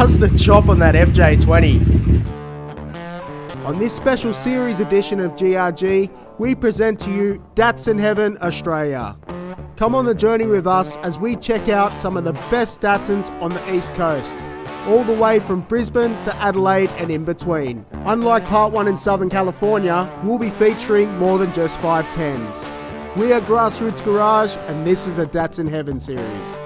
does the chop on that FJ20. On this special series edition of GRG, we present to you Datsun Heaven Australia. Come on the journey with us as we check out some of the best Datsuns on the East Coast, all the way from Brisbane to Adelaide and in between. Unlike Part 1 in Southern California, we'll be featuring more than just 510s. We are Grassroots Garage, and this is a Datsun Heaven series.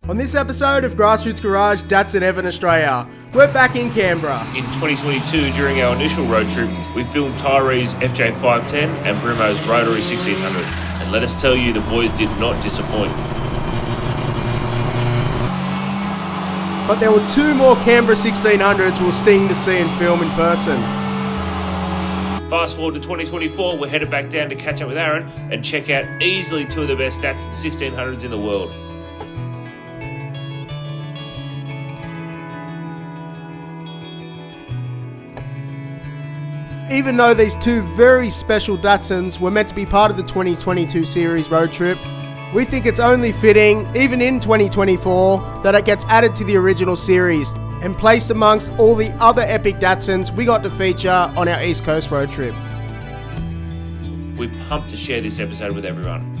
On this episode of Grassroots Garage, Datsun Heaven Australia, we're back in Canberra. In 2022, during our initial road trip, we filmed Tyree's FJ510 and Brimo's Rotary 1600. And let us tell you, the boys did not disappoint. But there were two more Canberra 1600s we'll sting to see and film in person. Fast forward to 2024, we're headed back down to catch up with Aaron and check out easily two of the best Datsun 1600s in the world. Even though these two very special Datsuns were meant to be part of the 2022 series road trip, we think it's only fitting, even in 2024, that it gets added to the original series and placed amongst all the other epic Datsuns we got to feature on our East Coast road trip. We're pumped to share this episode with everyone.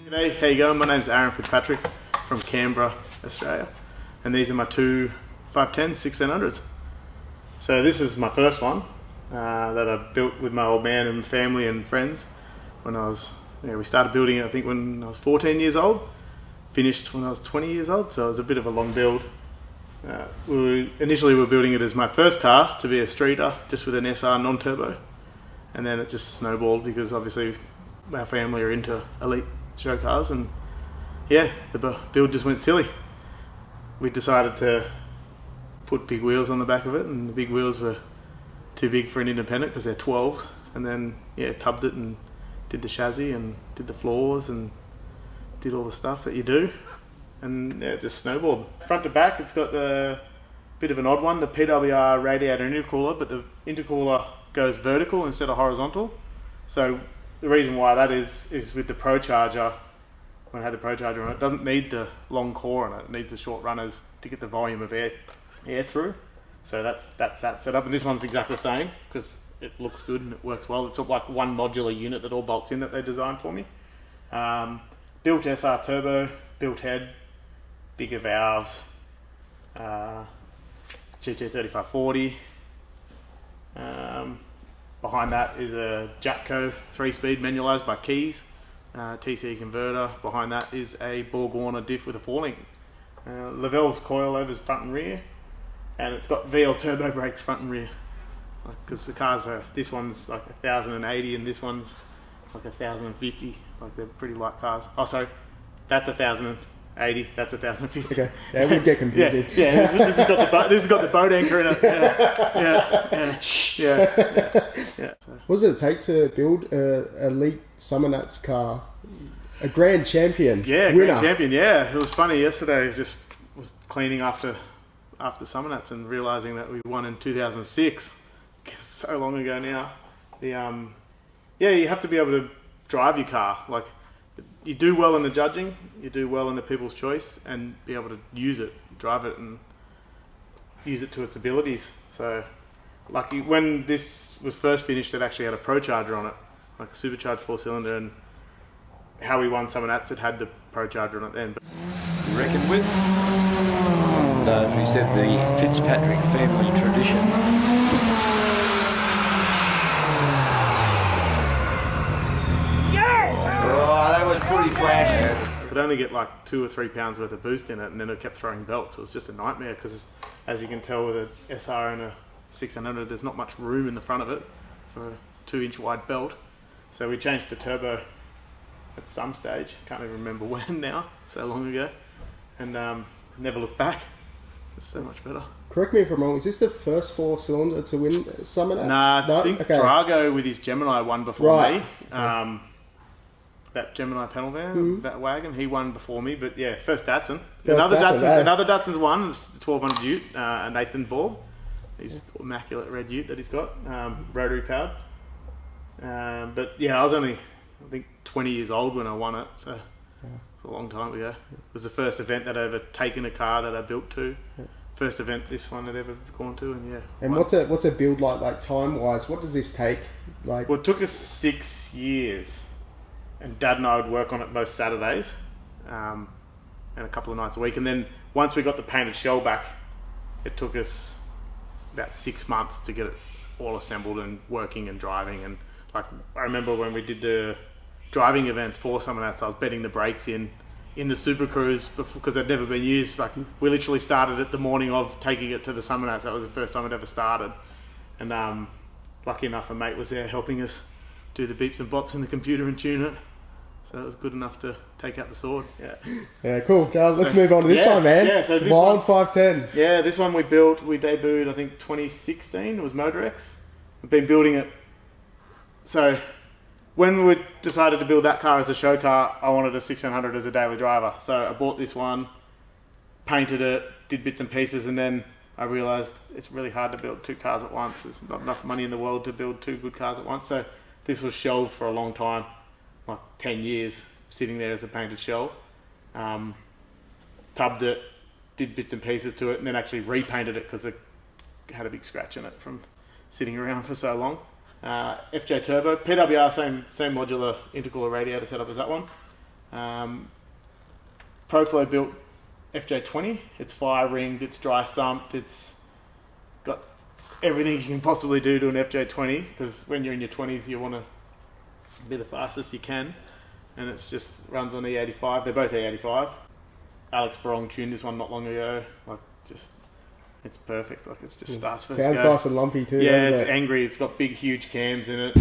G'day, how you going? My name's Aaron Fitzpatrick from Canberra, Australia, and these are my two 510s, 1600s. So this is my first one that I built with my old man and family and friends when we started building it I think when I was 14 years old, finished when I was 20 years old, so it was a bit of a long build. Initially we were building it as my first car to be a streeter, just with an SR non-turbo, and then it just snowballed because obviously our family are into elite show cars, and yeah, the build just went silly. We decided to put big wheels on the back of it, and the big wheels were too big for an independent because they're 12s, and then tubbed it and did the chassis and did the floors and did all the stuff that you do, and it just snowballed. Front to back, it's got the bit of an odd one, the PWR radiator intercooler, but the intercooler goes vertical instead of horizontal. So the reason why that is with the Pro Charger, when I had the Pro Charger on it, doesn't need the long core on it. It needs the short runners to get the volume of air through. So that's that setup. And this one's exactly the same because it looks good and it works well. It's like one modular unit that all bolts in that they designed for me. Built SR turbo, built head, bigger valves, GT3540. Behind that is a Jatco 3-speed manualised by Keys, TC converter. Behind that is a Borg Warner diff with a 4-link. Lavelle's coilovers front and rear, and it's got VL turbo brakes front and rear. Because the cars this one's like 1,080 and this one's like 1,050. Like they're pretty light cars. Oh, sorry, that's 1,080. That's 1,050. Okay, that would get confusing. Yeah. This has got the boat anchor in it. Yeah. What does it take to build a elite Summer Nuts car? A grand champion. Yeah, winner. grand champion. Yeah, it was funny yesterday. I just was cleaning after Summer Nuts and realising that we won in 2006. So long ago now. You have to be able to drive your car. Like, you do well in the judging, you do well in the People's Choice, and be able to use it, drive it, and use it to its abilities. So, lucky when this was first finished, it actually had a Pro Charger on it, like a supercharged 4-cylinder, and how we won some of that, it had the Pro Charger on it then. You reckon with? And as we said, the Fitzpatrick family tradition. Oh, that was pretty flash. It could only get like 2 or 3 pounds worth of boost in it, and then it kept throwing belts. It was just a nightmare because, as you can tell with an SR and a 600, there's not much room in the front of it for a 2-inch wide belt. So we changed to turbo at some stage. Can't even remember when now, so long ago, and never looked back. It's so much better. Correct me if I'm wrong, is this the first 4-cylinder to win Summer Nuts? Nah, I think Drago with his Gemini won before me. that Gemini panel van, that wagon. He won before me, but yeah, first Datsun. Datsun, Another Datsun's won. It's 1200 Ute, a Nathan Ball. He's immaculate red Ute that he's got, rotary powered. But yeah, I was only, I think, 20 years old when I won it, so it's a long time ago. It was the first event that I ever taken a car that I built to. First event this one had ever gone to, and yeah. And what's a build like time wise? What does this take? Like, well, it took us 6 years, and Dad and I would work on it most Saturdays, and a couple of nights a week. And then once we got the painted shell back, it took us about 6 months to get it all assembled and working and driving. And like, I remember when we did the driving events for some of that, so I was bedding the brakes in the Super Cruise because they'd never been used. Like, we literally started it the morning of taking it to the Summer Nats. That was the first time it ever started. And lucky enough, a mate was there helping us do the beeps and bops in the computer and tune it. So it was good enough to take out the sword. Yeah, cool. Let's move on to this one, man. Yeah, so this Wild one, 510. Yeah, this one we debuted, I think, 2016. It was Motorex. We've been building it. So when we decided to build that car as a show car, I wanted a 1600 as a daily driver. So I bought this one, painted it, did bits and pieces, and then I realised it's really hard to build two cars at once. There's not enough money in the world to build two good cars at once. So this was shelved for a long time, like 10 years, sitting there as a painted shell. Tubbed it, did bits and pieces to it, and then actually repainted it because it had a big scratch in it from sitting around for so long. FJ Turbo, PWR, same modular intercooler radiator setup as that one. Proflow built FJ20. It's fire ringed, it's dry sumped, it's got everything you can possibly do to an FJ20, because when you're in your 20s you want to be the fastest you can, and it's just runs on E85. They're both E85. Alex Barong tuned this one not long ago. Like, just, it's perfect. Like, it just starts first Sounds go. nice and lumpy too. Yeah, doesn't it's it? angry. It's got big, huge cams in it.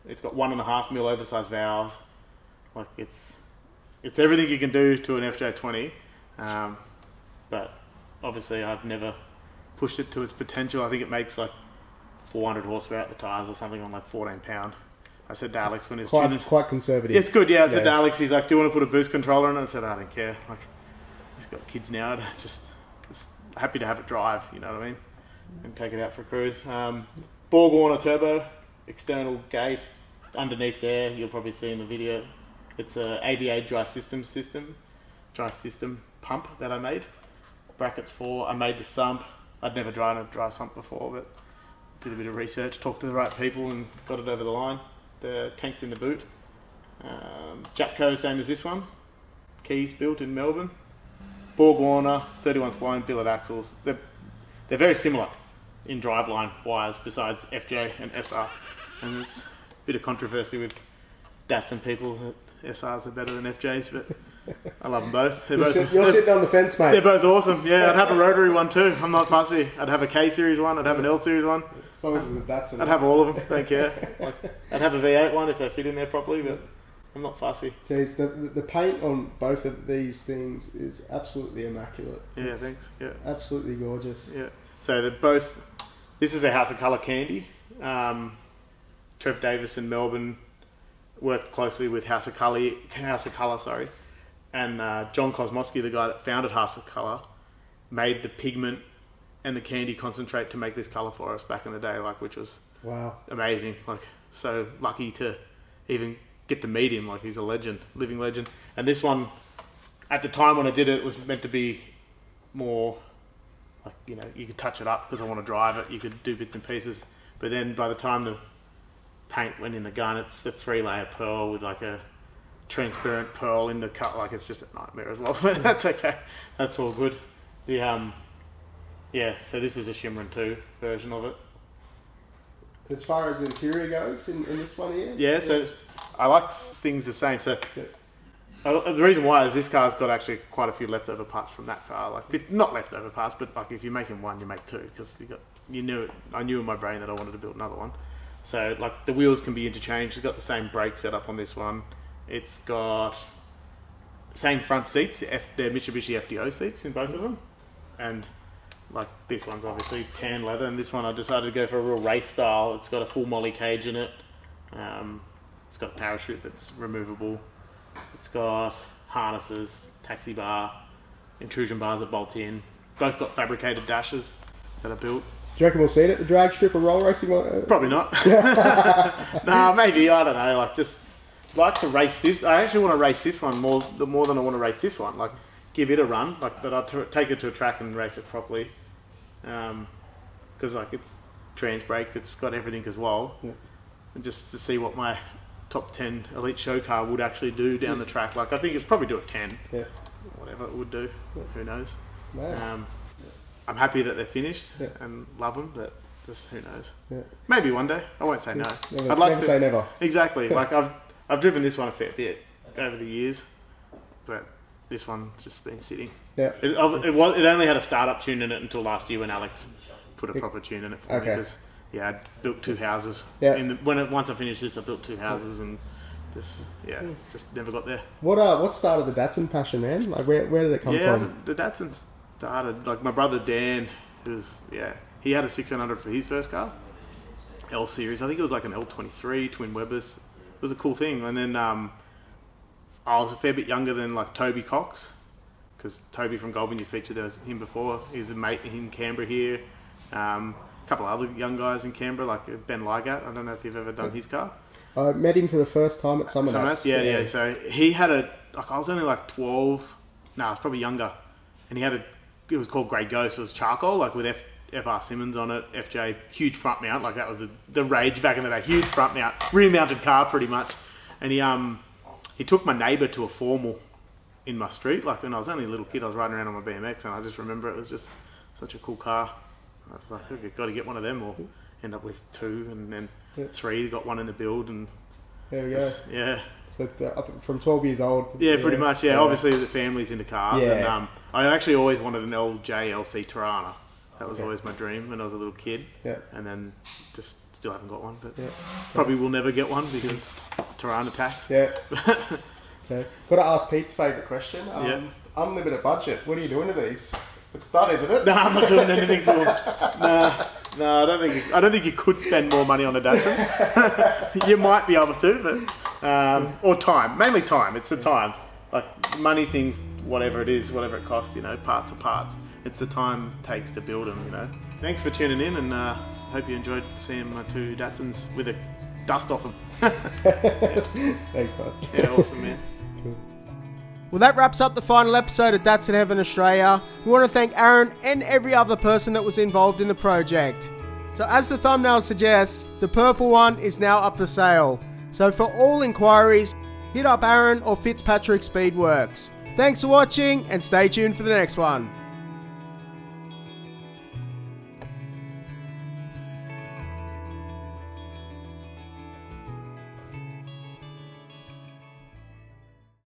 It's got 1.5 mil oversized valves. Like, it's everything you can do to an FJ20. But obviously I've never pushed it to its potential. I think it makes like 400 horsepower at the tyres or something on like 14 pound. I said to Alex when he was tuning. Quite conservative. It's good, yeah. I said to Alex, he's like, do you want to put a boost controller in it? I said, I don't care. Like, he's got kids now. I'm just happy to have it drive, you know what I mean? And take it out for a cruise. Borg Warner turbo, external gate. Underneath there, you'll probably see in the video, it's a AVA dry system pump that I made. Brackets for, I made the sump. I'd never driven a dry sump before, but did a bit of research, talked to the right people and got it over the line. The tank's in the boot. Japco, same as this one. Keys built in Melbourne. Borg Warner, 31 spline, billet axles. They're very similar in driveline wires besides FJ and SR. And it's a bit of controversy with Datsun people that SRs are better than FJs, but I love them both. You're sitting on the fence, mate. They're both awesome. Yeah, I'd have a rotary one too. I'm not fussy. I'd have a K series one. I'd have an L series one. As long as it's a Datsun. I'd have all of them. Don't care. Like, I'd have a V8 one if they fit in there properly, but I'm not fussy. Jeez, the paint on both of these things is absolutely immaculate. Yeah, It's thanks. Yeah, absolutely gorgeous. yeah. So they're both. This is a House of Colour candy. Trev Davis in Melbourne worked closely with House of Colour, sorry. And John Kosmowski, the guy that founded House of Colour, made the pigment and the candy concentrate to make this colour for us back in the day, like, which was Wow. amazing. Like, so lucky to even get to meet him. Like, he's a legend, living legend. And this one, at the time when I did it, was meant to be more like, you know, you could touch it up because I want to drive it. You could do bits and pieces. But then by the time the paint went in the gun, it's the 3-layer pearl with like a transparent pearl in the cut. Like, it's just a nightmare as well, but that's okay. That's all good. The yeah, so this is a Shimmerin 2 version of it. As far as interior goes in this one here? Yeah, so I like things the same. So the reason why is this car's got actually quite a few leftover parts from that car. Like, not leftover parts, but like if you're making one, you make two, because I knew in my brain that I wanted to build another one. So like the wheels can be interchanged. It's got the same brake setup on this one. It's got same front seats, they're Mitsubishi FDO seats in both of them, and like this one's obviously tan leather, and this one I decided to go for a real race style. It's got a full molly cage in it. It's got a parachute that's removable. It's got harnesses, taxi bar, intrusion bars that bolt in. Both got fabricated dashes that are built. Do you reckon we'll see it at the drag strip or roll racing? Probably not. Nah, maybe, I don't know. Like, just like to race this. I actually want to race this one more than I want to race this one. Like, give it a run. Like, but I'll take it to a track and race it properly. Because like it's trans brake, it's got everything as well. Yeah. And just to see what my top 10 elite show car would actually do down the track. Like, I think it'd probably do a 10. Yeah. Whatever it would do. Yeah. Who knows? Wow. I'm happy that they're finished and love them, but just who knows? Yeah. Maybe one day. I won't say no. I'd like to say never. Exactly. Like I've driven this one a fair bit over the years, but this one's just been sitting. Yeah. It only had a startup tune in it until last year when Alex put a proper tune in it for me, because I built 2 houses. Yeah. Once I finished this, I built 2 houses and just never got there. What started the Datsun passion, man? Like where did it come from? The Datsun started, like my brother Dan, he had a 1600 for his first car, L series. I think it was like an L23 twin Webbers. It was a cool thing. And then I was a fair bit younger than like Toby Cox, because Toby from Goulburn, you featured him before. He's a mate in Canberra here. A couple of other young guys in Canberra, like Ben Ligat. I don't know if you've ever done his car. I met him for the first time at Summer. Yeah. So he had I was only like 12. No, I was probably younger. And he had it was called Grey Ghost. It was charcoal, like with FR Simmons on it, FJ, huge front mount. Like that was the rage back in the day. Huge front mount, rear-mounted car pretty much. And he took my neighbour to a formal in my street. Like when I was only a little kid, I was riding around on my BMX, and I just remember it was just such a cool car. I was like, I've got to get one of them, or end up with 2, and then 3. Got one in the build, and there we go. Yeah. So from 12 years old. Yeah, pretty much. Yeah, obviously the family's into cars, and I actually always wanted an LC Tirana. That was always my dream when I was a little kid. Yeah. And then just still haven't got one, but probably will never get one because Tirana tax. Yeah. Okay. Got to ask Pete's favourite question. Unlimited budget. What are you doing to these? It's done, isn't it? No, I'm not doing anything to them. No, I don't think you could spend more money on a Datsun. You might be able to, but or time. Mainly time. It's the time. Like money things, whatever it is, whatever it costs. Parts are parts. It's the time it takes to build them. Thanks for tuning in, and hope you enjoyed seeing my 2 Datsuns with the dust off them. Thanks, bud. Yeah, awesome, man. Cool. Well, that wraps up the final episode of Datsun Heaven Australia. We want to thank Aaron and every other person that was involved in the project. So as the thumbnail suggests, the purple one is now up for sale. So for all inquiries, hit up Aaron or Fitzpatrick Speedworks. Thanks for watching, and stay tuned for the next one.